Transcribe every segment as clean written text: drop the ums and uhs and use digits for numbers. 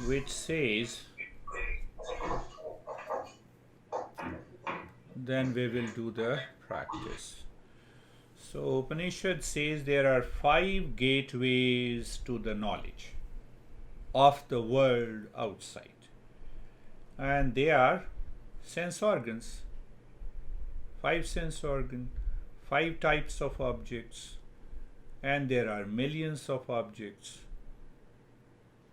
which says, then we will do the practice. So Upanishad says there are 5 gateways to the knowledge of the world outside, and they are sense organs, 5 sense organs, 5 types of objects, and there are millions of objects.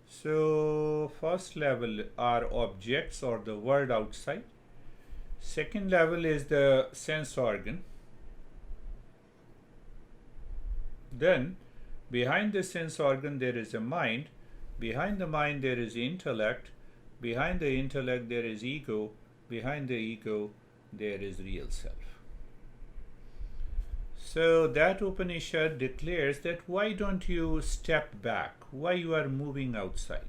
So first level are objects or the world outside. Second level is the sense organ. Then behind the sense organ there is a mind. Behind the mind there is intellect. Behind the intellect there is ego. Behind the ego there is real self. So that Upanishad declares that why don't you step back? Why you are moving outside?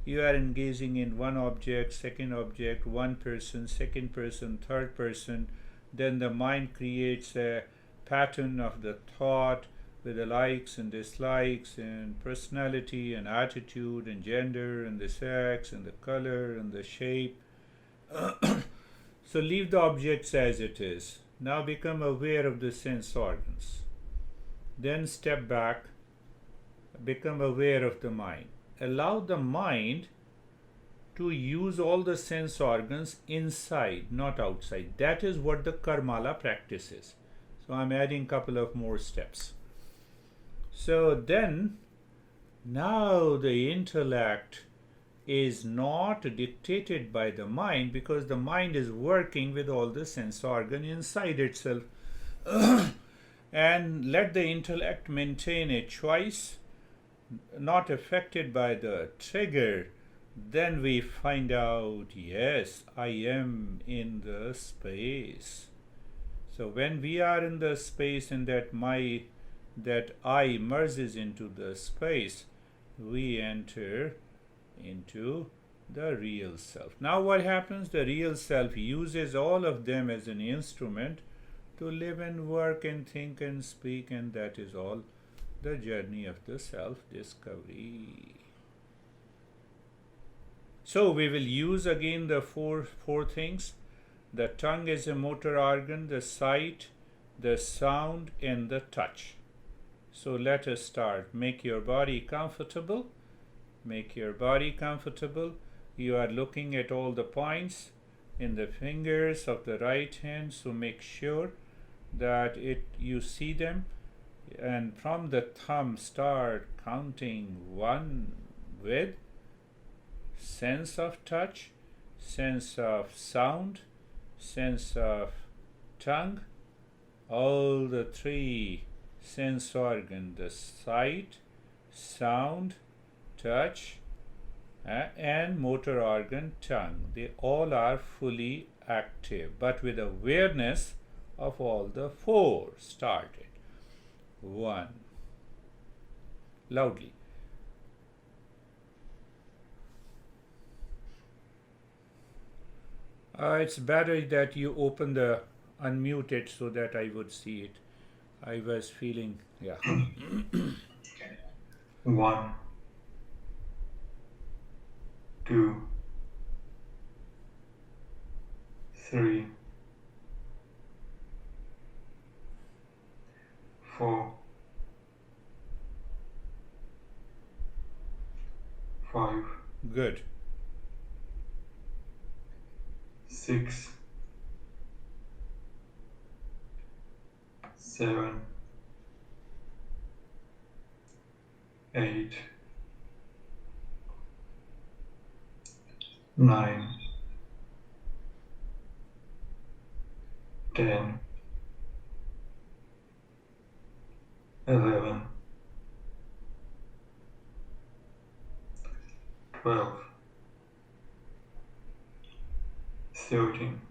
You are engaging in one object, second object, one person, second person, third person. Then the mind creates a pattern of the thought with the likes and dislikes and personality and attitude and gender and the sex and the color and the shape. So leave the objects as it is. Now become aware of the sense organs. Then step back, become aware of the mind. Allow the mind to use all the sense organs inside, not outside. That is what the Karmala practice is. So I'm adding a couple of more steps. So then, now the intellect is not dictated by the mind, because the mind is working with all the sense organ inside itself. And let the intellect maintain a choice, not affected by the trigger. Then we find out, yes, I am in the space. So when we are in the space and that I merges into the space, we enter into the real self. Now what happens? The real self uses all of them as an instrument to live and work and think and speak, and that is all the journey of the self-discovery. So we will use again the four things. The tongue is a motor organ, the sight, the sound, and the touch. So let us start. Make your body comfortable. Make your body comfortable. You are looking at all the points in the fingers of the right hand, so make sure that you see them. And from the thumb, start counting 1 with sense of touch, sense of sound, sense of tongue, all the 3 sense organ, the sight, sound, touch, and motor organ, tongue. They all are fully active, but with awareness of all the 4 started. 1. Loudly. It's better that you unmute it so that I would see it. I was feeling, yeah. 1, 2, 3, 4, 5, Good. 6, 7, 8, 9, 10, 11, 12, 13,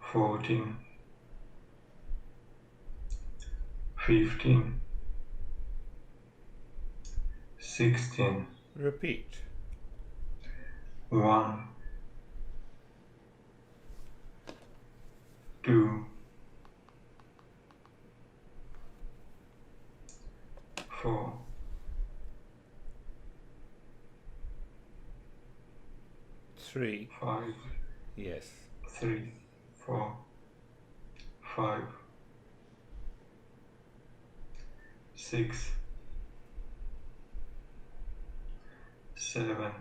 14, 15, 16, Repeat. 1, 2, 4, 3, 5, yes, 3, 4, 5, 6, 7,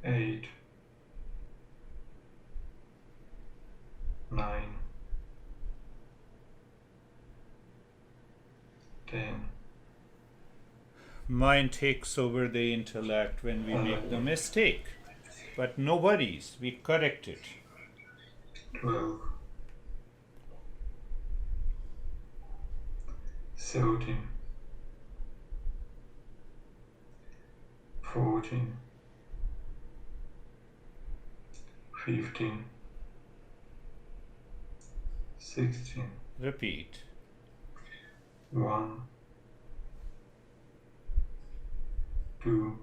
8, 9, 10, mind takes over the intellect when we make the 11, mistake. But no worries, we correct it. 12, 13, 14, 15, 16, Repeat. 1, 2,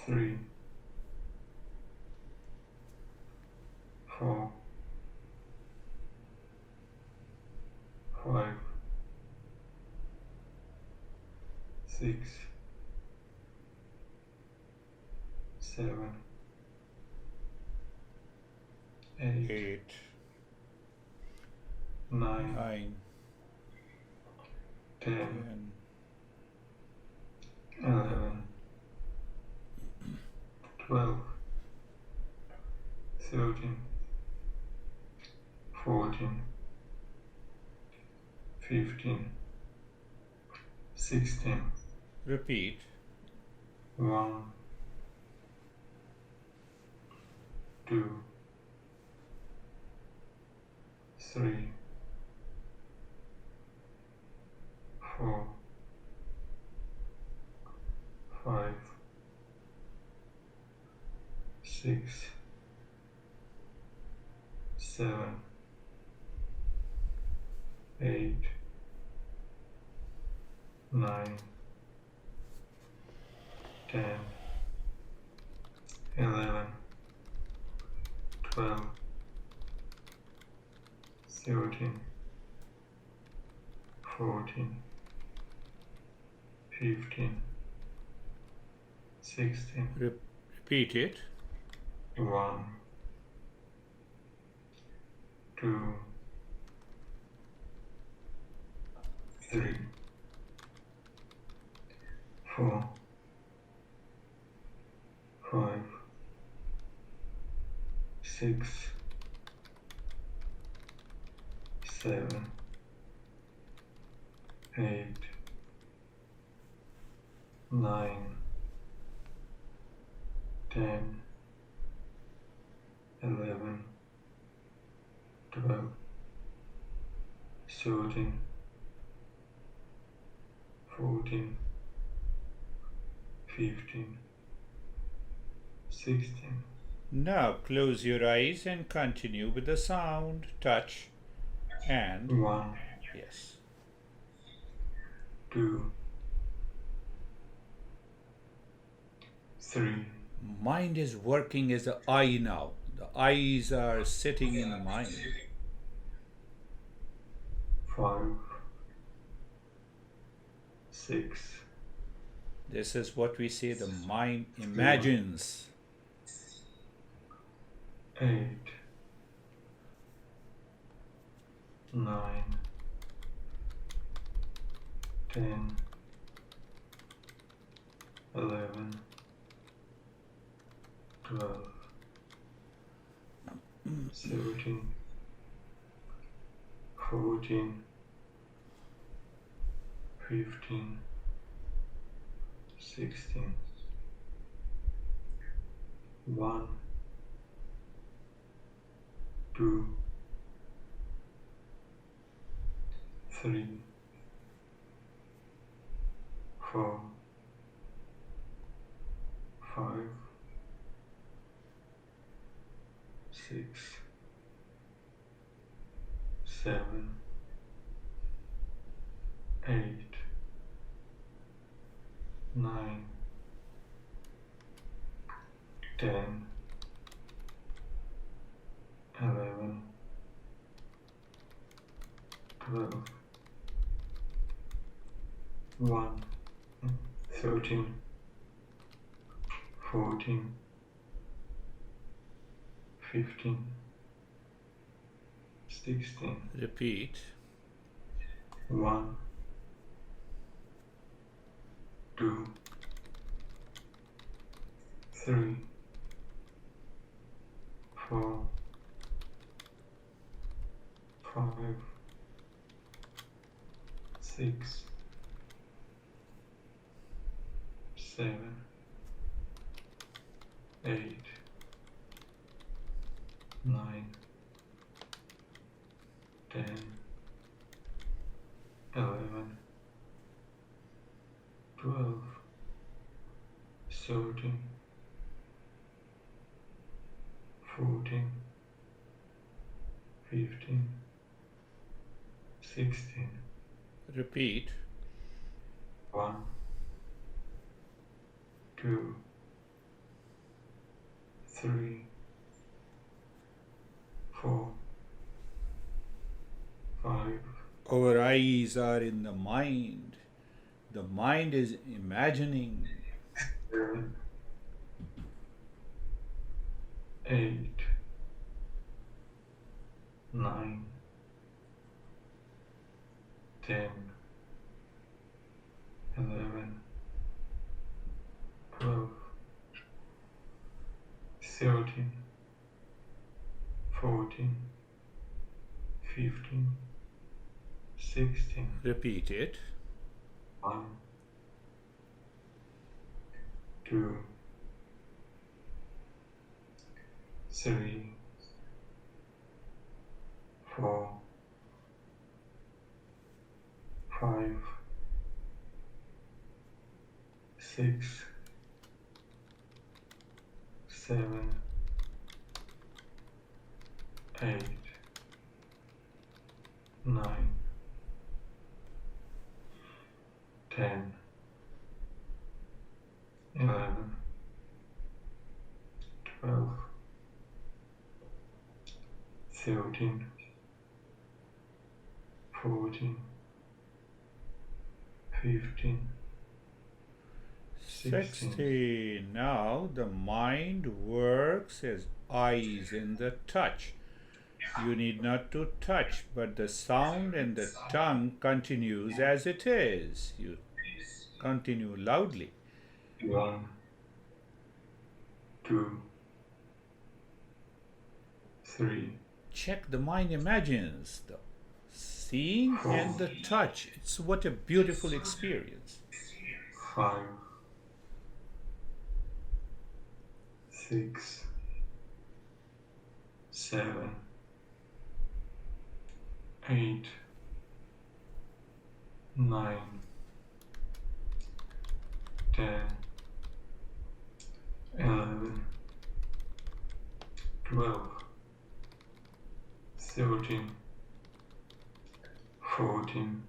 3, 4, 5, 6, 7, 8, 8, 9, 9, 10, 10, 11, 12, 13, 14, 15, 16, repeat. 1, 2, 3, 4, 5, 6, 7, 8, 9, 10, 11, 12, 13, 14, 15, 16, Repeat it. 1, 2, 3, 4, 5, 6, 7, 8, 9, 10, 11, 12, 13, 14, 15, 16. Now close your eyes and continue with the sound, touch, and 1, yes. 2, 3, Mind is working as the eye now. The eyes are sitting in the mind. 5, 6, This is what we say the mind imagines. 8, 9, 10, 11, 12, 13, 14, 15, 16, 1, 2, 3, 4, 5, 6, 7, 8, 9, 10, 11, 12, 1, 13, 14, 15, 16. Repeat. 1, 2, 3, 4, 5, 6, 7, 8, 9, 10, 11, 12, 13, 14, 15, 16. Repeat. 1, 2, 3, 4, 5, Our eyes are in the mind. The mind is imagining. 7, 8, 9, 10, 11, 12, 13, 14, 15, 16. Repeat it. 1, 2, 3, 4, 5, 6, 7, 8, 9, 10, 11, 12, 13, 14, 15, 16. 16. Now the mind works as eyes in the touch. You need not to touch, but the sound and the tongue continues as it is. You continue loudly. 1, 2, 3, Check the mind imagines the seeing and the touch. It's what a beautiful experience. 5, 6, 7, 8, 9, 10, 11, 12, 13, 14,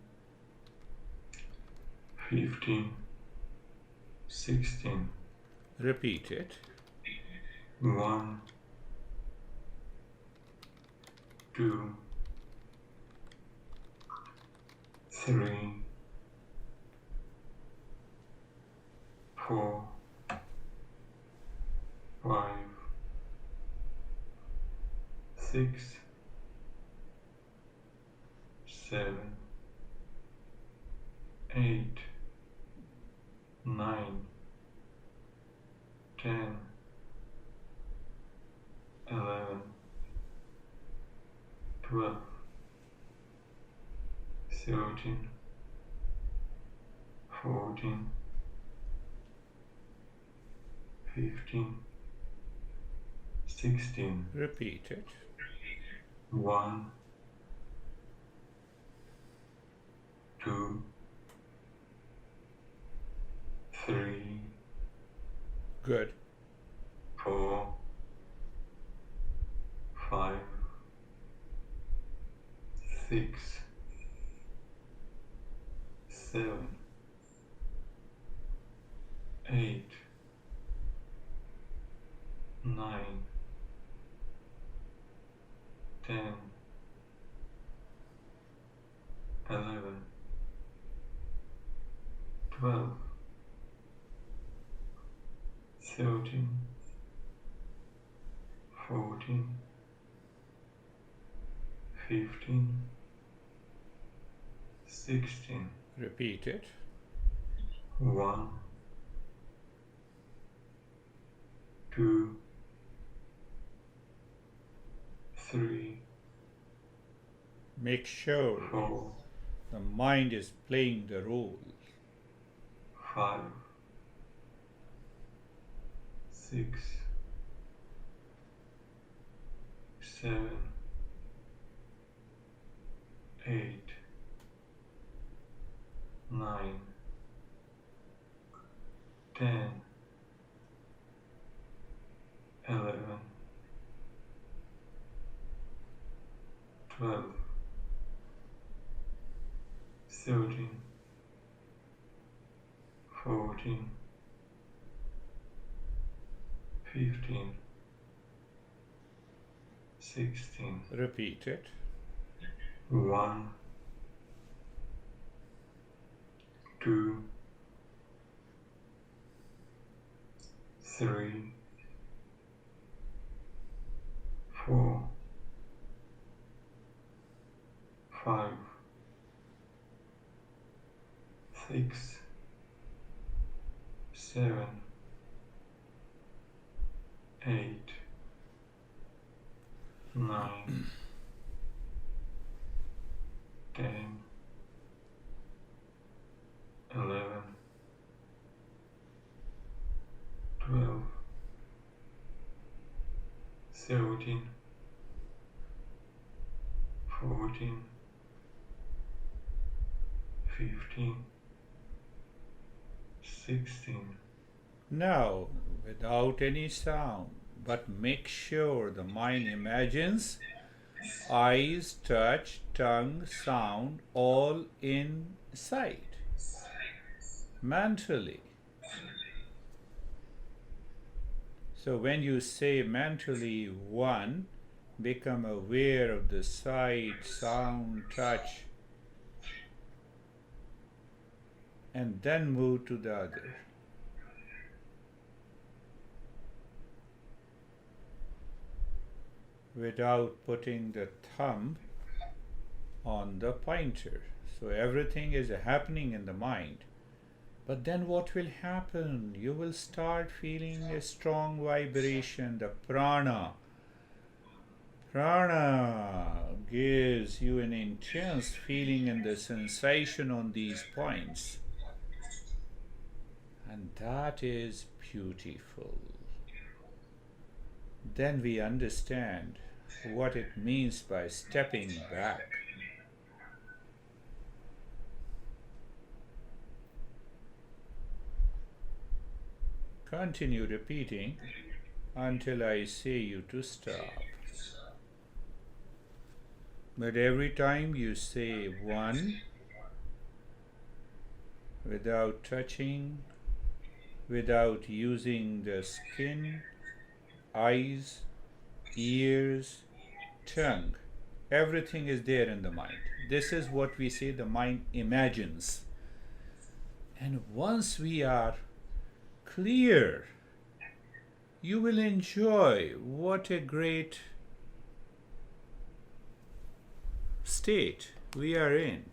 15, 16. Repeat it. 1, 2, 3, 4, 5, 6, 7, 8, 9, 10, 11, 12, 13, 14, 15, 16. Repeat it. 1, 2, 3, Good. 4, 5, 6, 7, 8, 9, 10, 11, 12, 13, 14, 15, 16. Repeat it. 1, 2, 3, Make sure 4, the mind is playing the role. 5, 6, 7, 8, 9, 10, 11, 12, 13, 14, 15, 16. Repeat it. 1, 2, 3, 4, 5, 6, 7, 8, 9, 10, 11, 12, 13, 14, 15, 16. Now, without any sound, but make sure the mind imagines eyes, touch, tongue, sound all in sight mentally. So when you say mentally one, become aware of the sight, sound, touch, and then move to the other. Without putting the thumb on the pointer. So everything is happening in the mind. But then what will happen? You will start feeling a strong vibration, the prana. Prana gives you an intense feeling and the sensation on these points. And that is beautiful. Then we understand what it means by stepping back. Continue repeating until I say you to stop. But every time you say one, without touching, without using the skin, eyes, ears, tongue, everything is there in the mind. This is what we say the mind imagines. And once we are clear, you will enjoy what a great state we are in.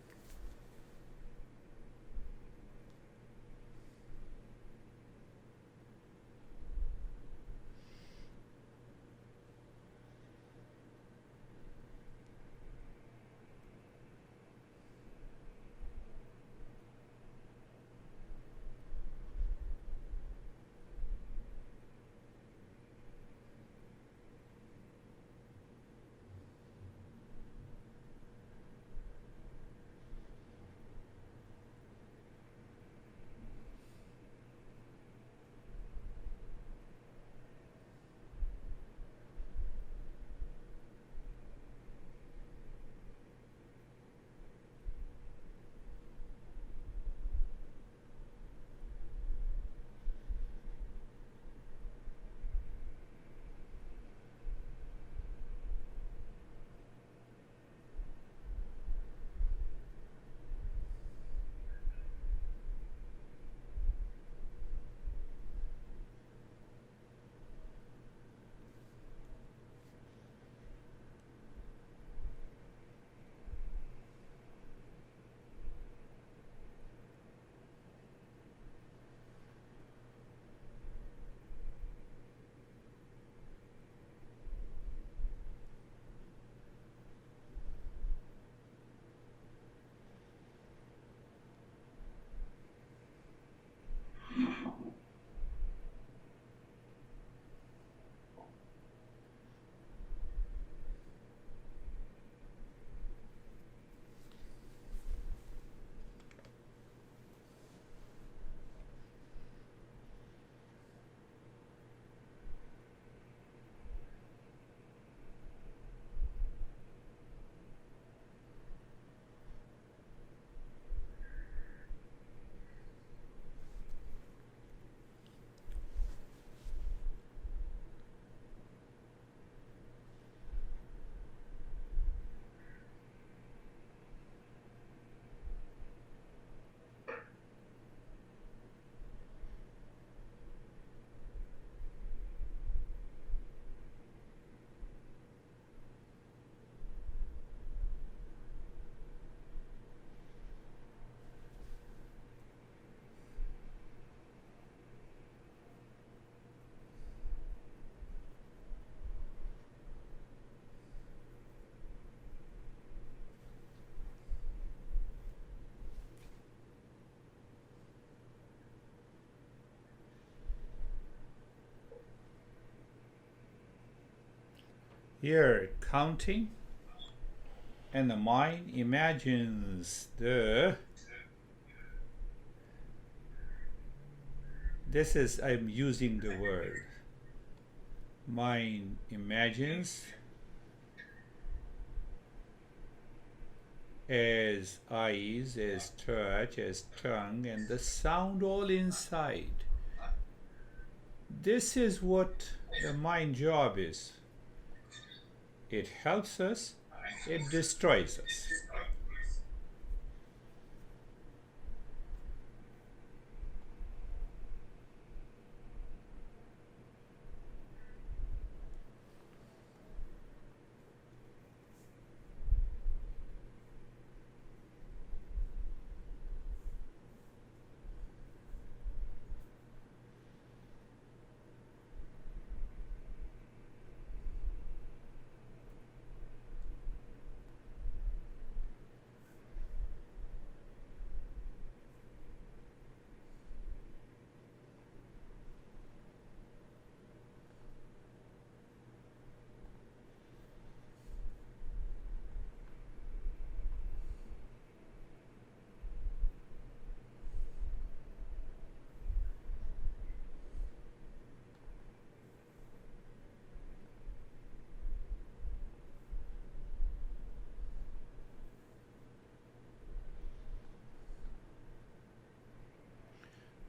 Here, counting, and the mind imagines I'm using the word. Mind imagines as eyes, as touch, as tongue, and the sound all inside. This is what the mind job is. It helps us, it destroys us.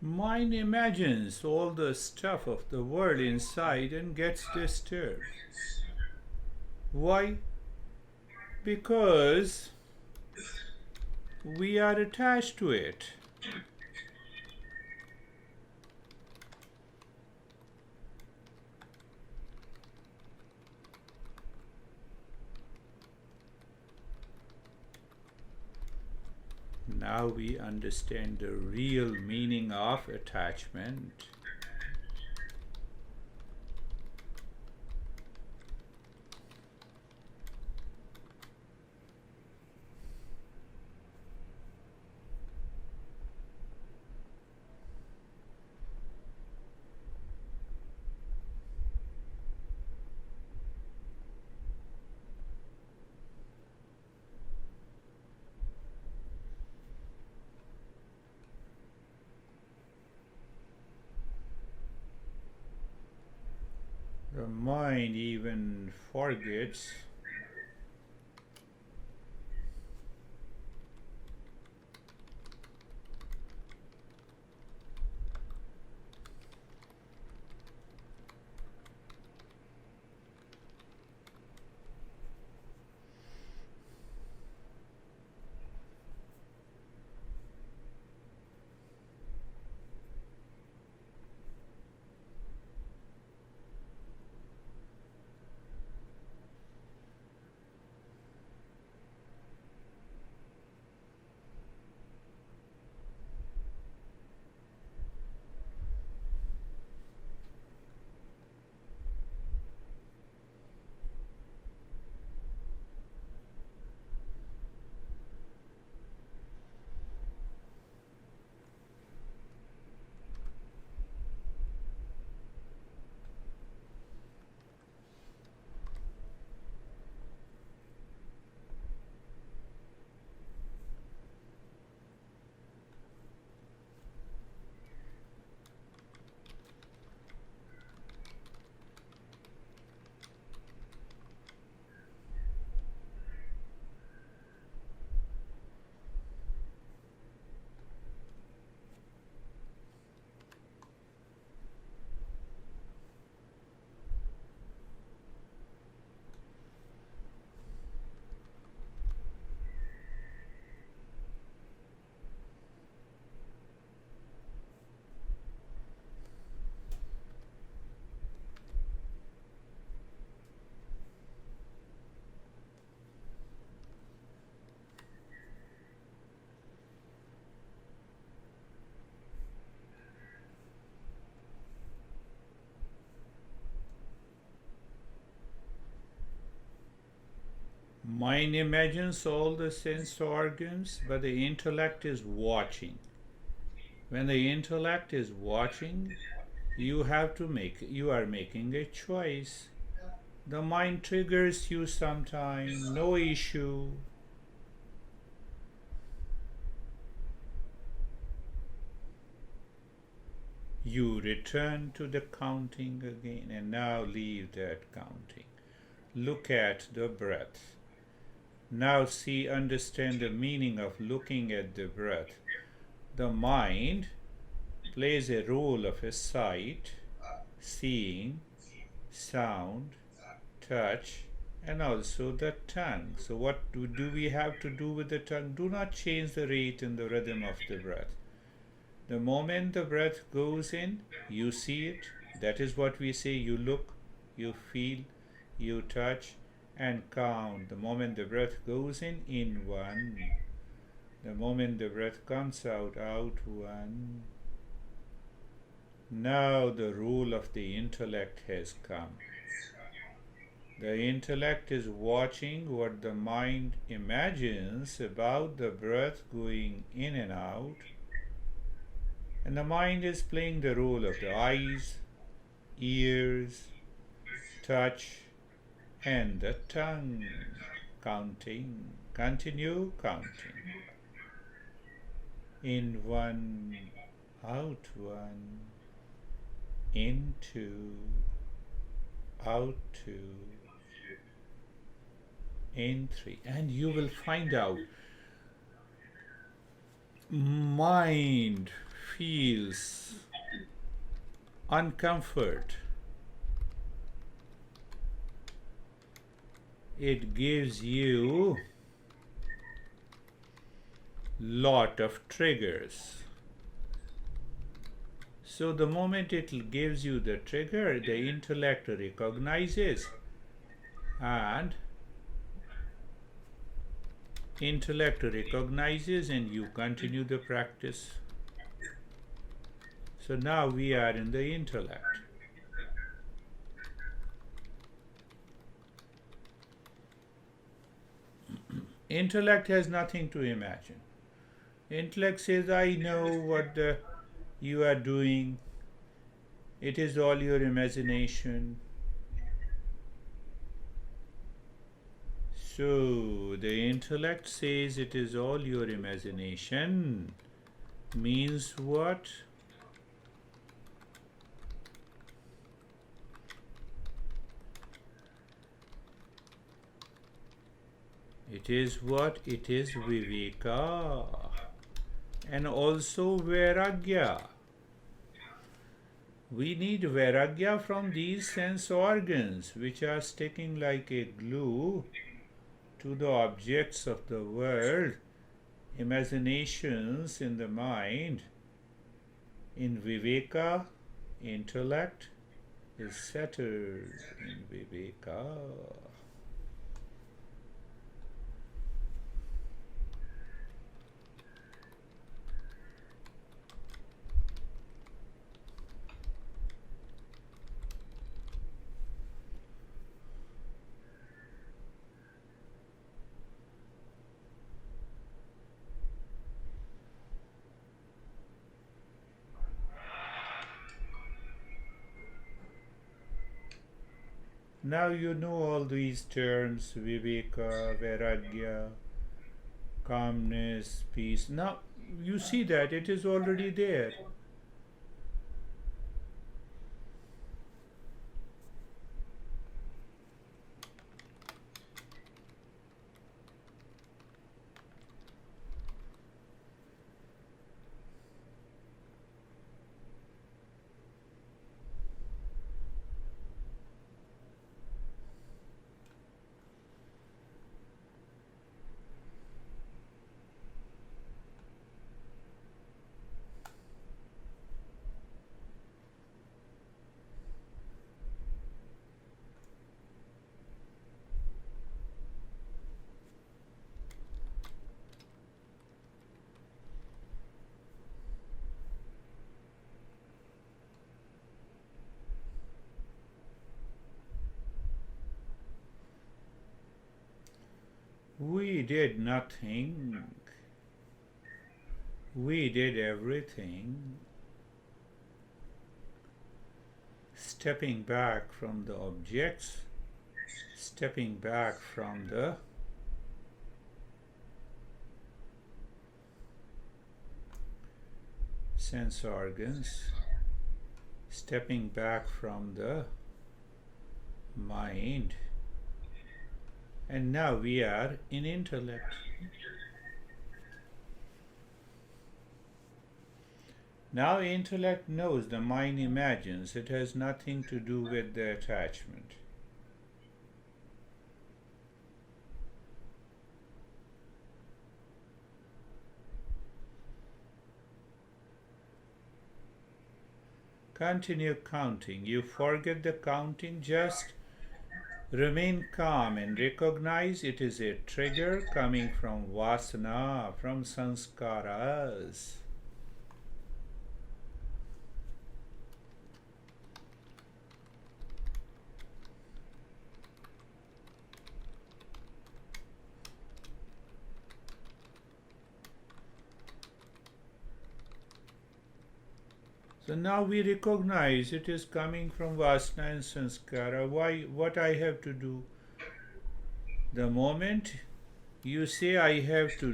Mind imagines all the stuff of the world inside and gets disturbed. Why? Because we are attached to it. Now we understand the real meaning of attachment. The mind even forgets mind imagines all the sense organs, but the intellect is watching. When the intellect is watching, you are making a choice. The mind triggers you sometime, no issue. You return to the counting again, and now leave that counting. Look at the breath. Now see, understand the meaning of looking at the breath. The mind plays a role of a sight, seeing, sound, touch, and also the tongue. So what do we have to do with the tongue? Do not change the rate and the rhythm of the breath. The moment the breath goes in, you see it. That is what we say. You look, you feel, you touch, and count. The moment the breath goes in one. The moment the breath comes out one. Now the role of the intellect has come. The intellect is watching what the mind imagines about the breath going in and out. And the mind is playing the role of the eyes, ears, touch, and the tongue. Counting. Continue counting. In one, out one, in two, out two, in three. And you will find out mind feels uncomfort. It gives you lot of triggers. So the moment it gives you the trigger, the intellect recognizes, and you continue the practice. So now we are in the intellect. Intellect has nothing to imagine. Intellect says, I know what you are doing. It is all your imagination. So the intellect says it is all your imagination. Means what? It is what? It is viveka and also vairagya. We need vairagya from these sense organs which are sticking like a glue to the objects of the world, imaginations in the mind. In viveka, intellect is settled in viveka. Now you know all these terms, viveka, vairagya, calmness, peace. Now you see that it is already there. We did nothing. We did everything. Stepping back from the objects stepping back from the sense organs, stepping back from the mind, and now we are in intellect. Now intellect knows, the mind imagines, it has nothing to do with the attachment. Continue counting. You forget the counting, just remain calm and recognize it is a trigger coming from vasana, from sanskaras. So now we recognize it is coming from vasana and sanskara. Why? What I have to do? The moment you say I have to,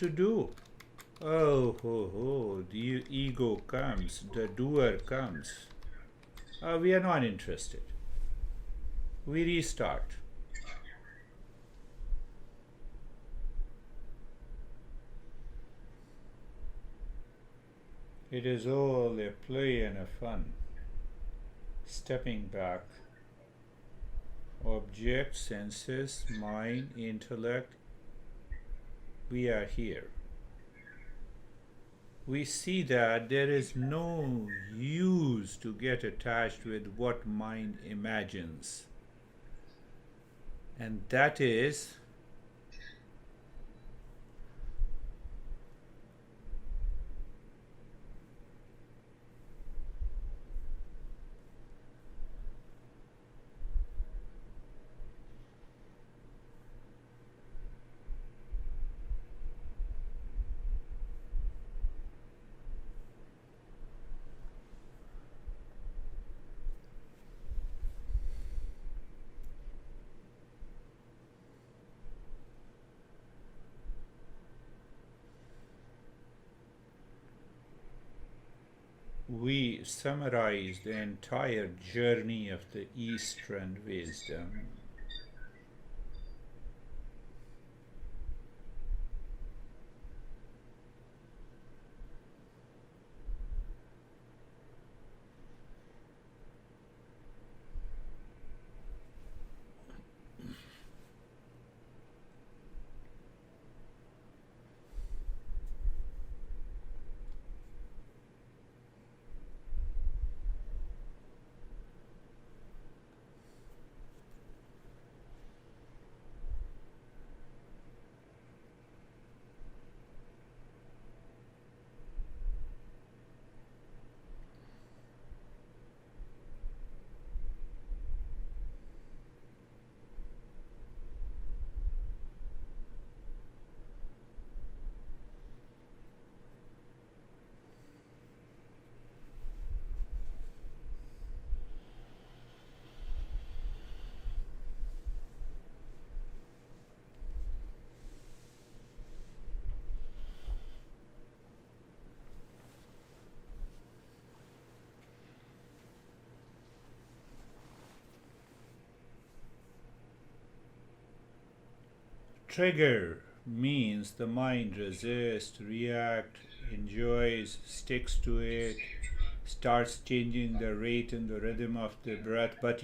do. Oh, ho, ho, the ego comes, the doer comes. We are not interested. We restart. It is all a play and a fun. Stepping back. Object, senses, mind, intellect. We are here. We see that there is no use to get attached with what mind imagines. And that is we summarize the entire journey of the Eastern wisdom. Trigger means the mind resists, reacts, enjoys, sticks to it, starts changing the rate and the rhythm of the breath, but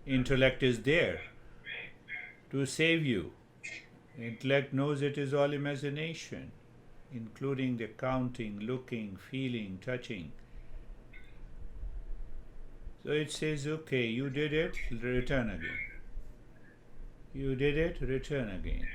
intellect is there to save you. Intellect knows it is all imagination, including the counting, looking, feeling, touching. So it says, okay, you did it, return again. You did it, return again.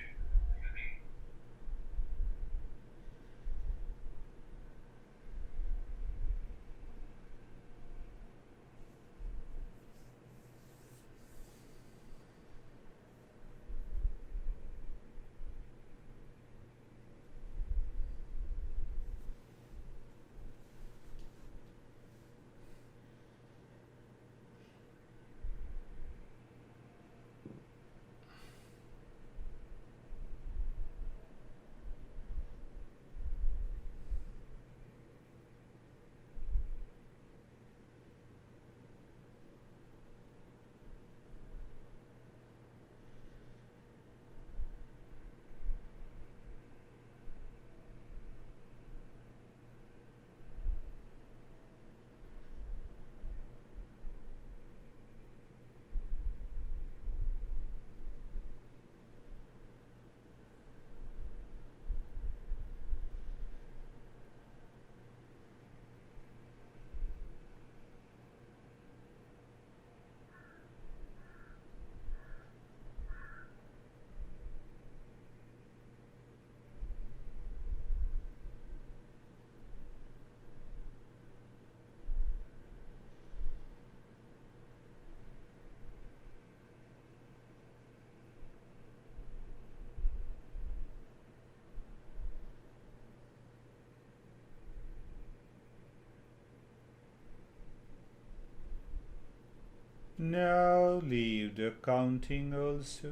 Now leave the counting also.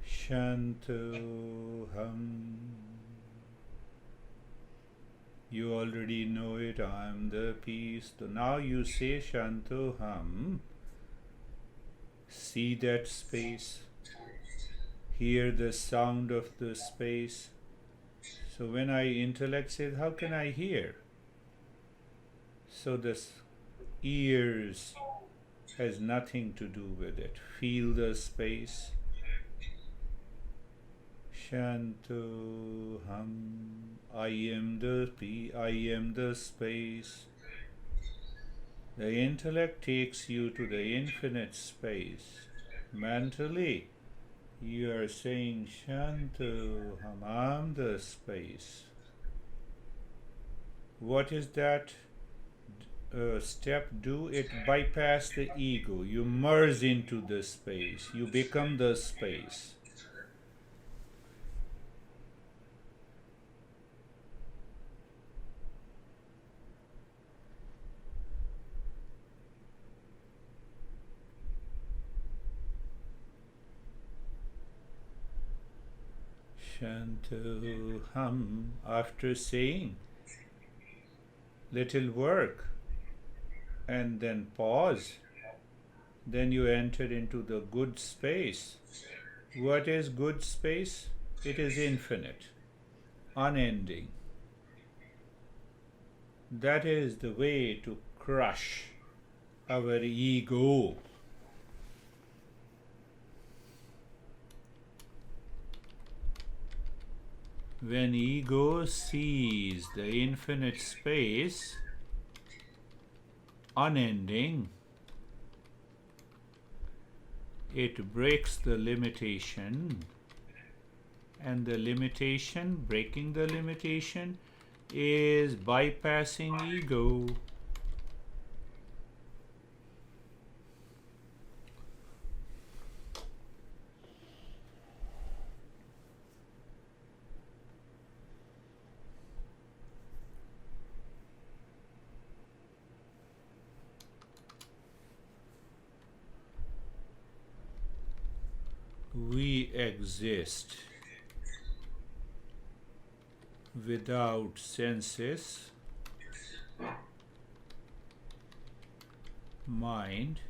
Shantoham. You already know it, I am the peace. So now you say Shantoham. See that space. Hear the sound of the space. So when I intellect says, how can I hear? So the ears has nothing to do with it. Feel the space. Shantoham. I am the space. The intellect takes you to the infinite space. Mentally, you are saying Shantoham, I am the space. What is that step do? It bypass the ego. You merge into the space. You become the space. Shantoham. After saying little work and then pause, then you enter into the good space. What is good space? It is infinite, unending. That is the way to crush our ego. When ego sees the infinite space, unending, it breaks the limitation, and the limitation, breaking the limitation, is bypassing ego. We exist without senses, mind,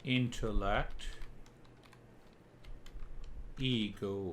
intellect, ego.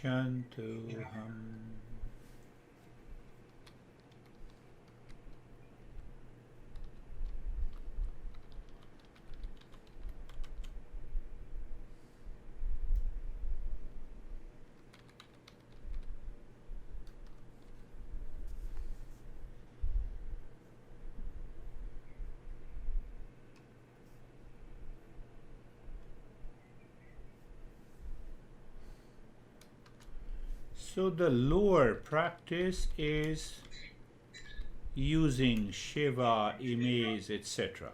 Shantoham. So the lower practice is using Shiva, image, etc.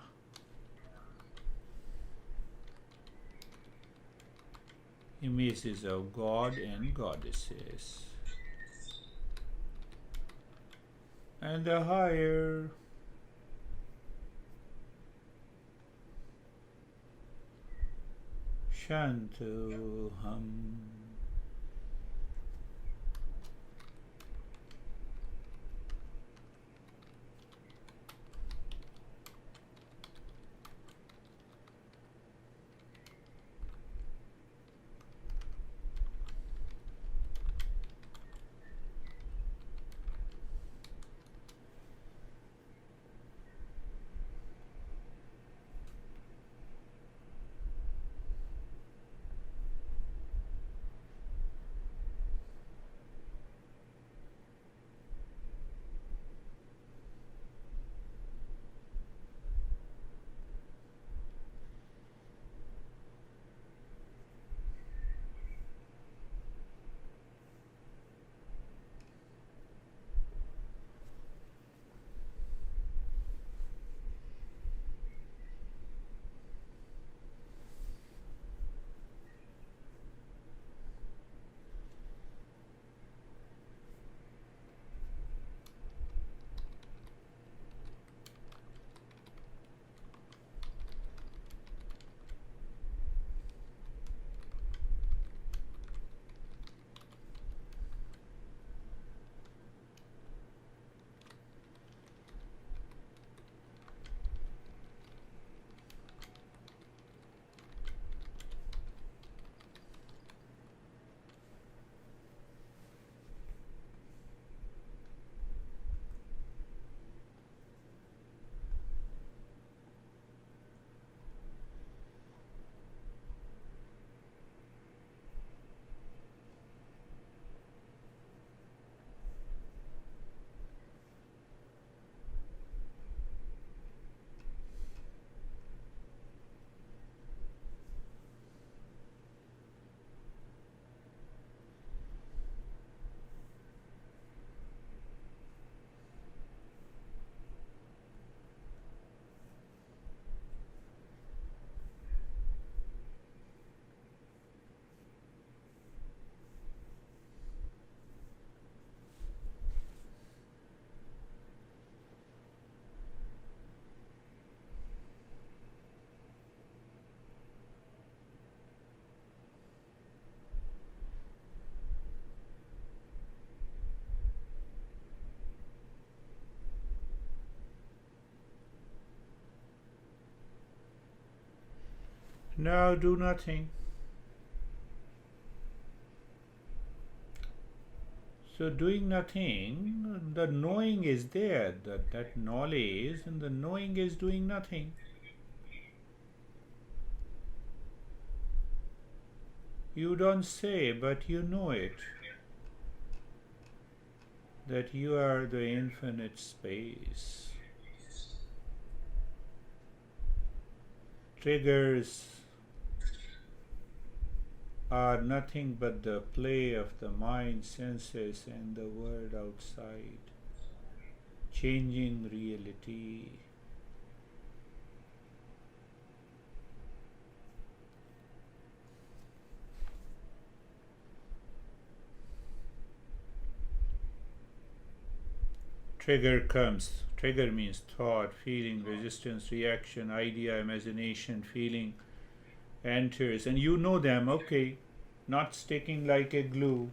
Images of God and goddesses. And the higher Shantoham. Now do nothing. So doing nothing, the knowing is there, that knowledge, and the knowing is doing nothing. You don't say, but you know it, that you are the infinite space. Triggers are nothing but the play of the mind, senses, and the world outside, changing reality. Trigger comes. Trigger means thought, feeling, resistance, reaction, idea, imagination, feeling enters, and you know them, okay, not sticking like a glue.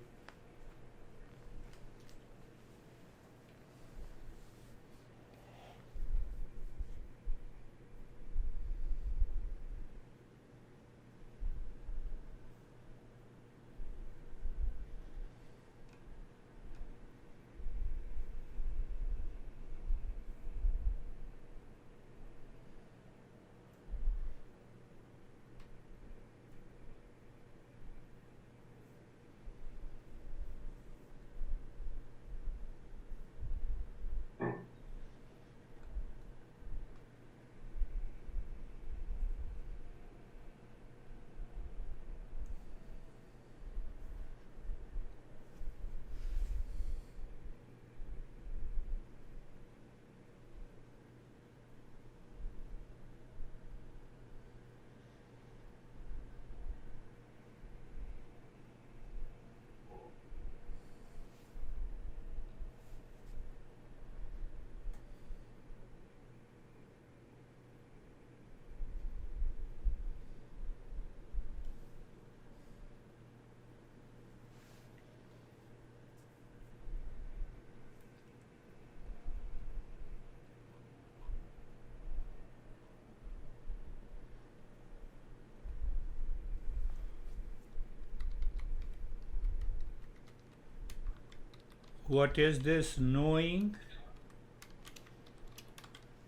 What is this knowing?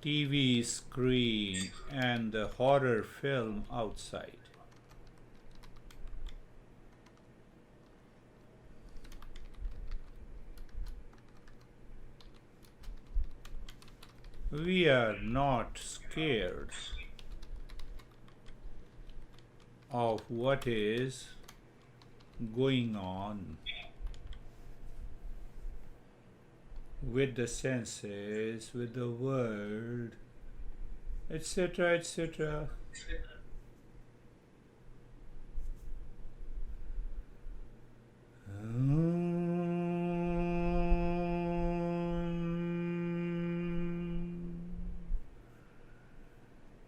TV screen and the horror film outside. We are not scared of what is going on with the senses, with the world, etc., etc.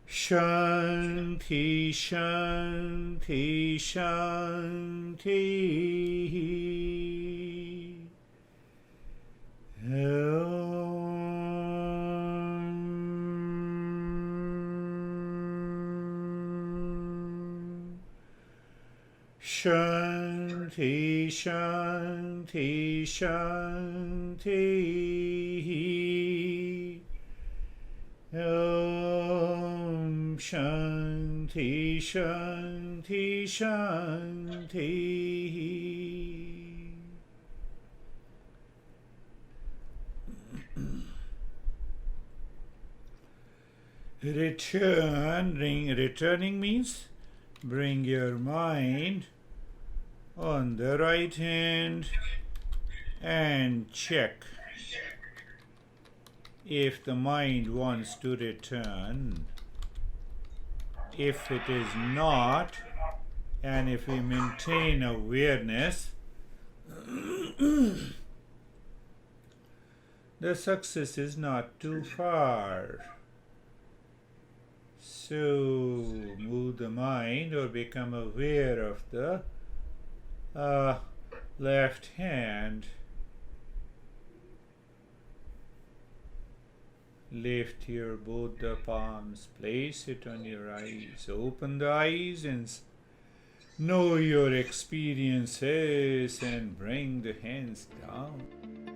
Shanti, Shanti, Shanti. Shanti, Shanti, Shanti. Om Shanti, Shanti, Shanti. Returning means bring your mind on the right hand and check if the mind wants to return. If it is not, and if we maintain awareness, the success is not too far. So move the mind or become aware of the left hand. Lift your both the palms, place it on your eyes, open the eyes and know your experiences and bring the hands down.